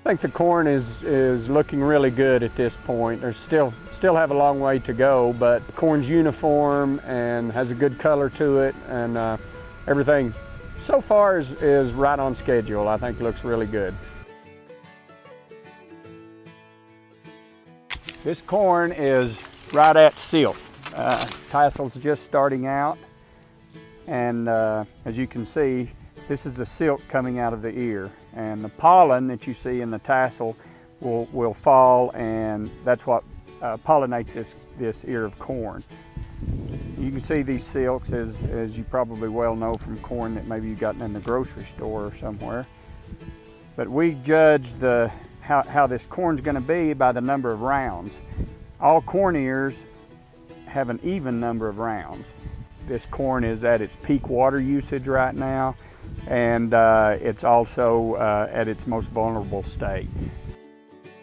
think the corn is looking really good at this point. There's still have a long way to go, but the corn's uniform and has a good color to it, and everything so far is right on schedule. I think it looks really good. This corn is right at silk. Tassel's just starting out, and as you can see, this is the silk coming out of the ear, and the pollen that you see in the tassel will fall, and that's what pollinates this ear of corn. You can see these silks, as you probably well know from corn that maybe you've gotten in the grocery store or somewhere. But we judge how this corn's going to be by the number of rounds. All corn ears have an even number of rounds. This corn is at its peak water usage right now, and it's also at its most vulnerable state.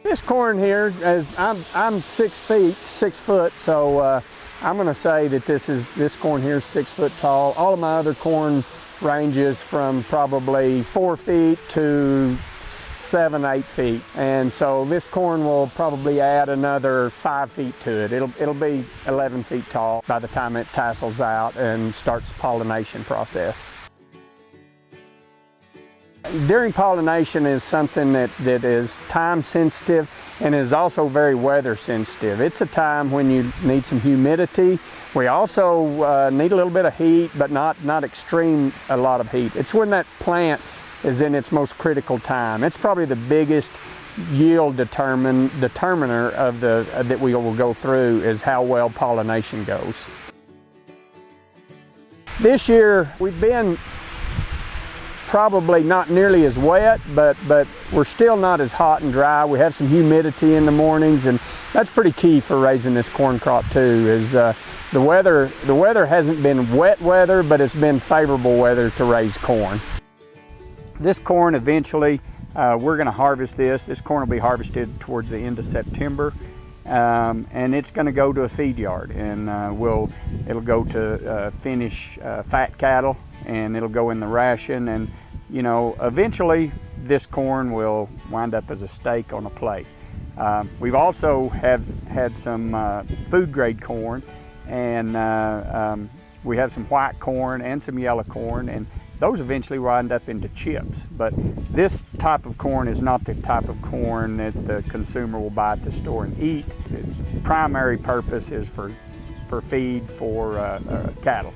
This corn here, I'm 6 foot, so I'm going to say that this corn here is 6 foot tall. All of my other corn ranges from probably 4 feet to 7, 8 feet, and so this corn will probably add another 5 feet to it. It'll be 11 feet tall by the time it tassels out and starts the pollination process. During pollination is something that is time sensitive and is also very weather sensitive. It's a time when you need some humidity. We also need a little bit of heat, but not extreme a lot of heat. It's when that plant is in its most critical time. It's probably the biggest yield determiner of that we will go through is how well pollination goes. This year we've been probably not nearly as wet, but we're still not as hot and dry. We have some humidity in the mornings, and that's pretty key for raising this corn crop too. Is the weather hasn't been wet weather, but it's been favorable weather to raise corn. This corn eventually, we're going to harvest this. This corn will be harvested towards the end of September, and it's going to go to a feed yard, and it'll go to finish fat cattle, and it'll go in the ration, and eventually this corn will wind up as a steak on a plate. We've also had some food grade corn, and we have some white corn and some yellow corn, and those eventually wind up into chips. But this type of corn is not the type of corn that the consumer will buy at the store and eat. Its primary purpose is for feed for cattle.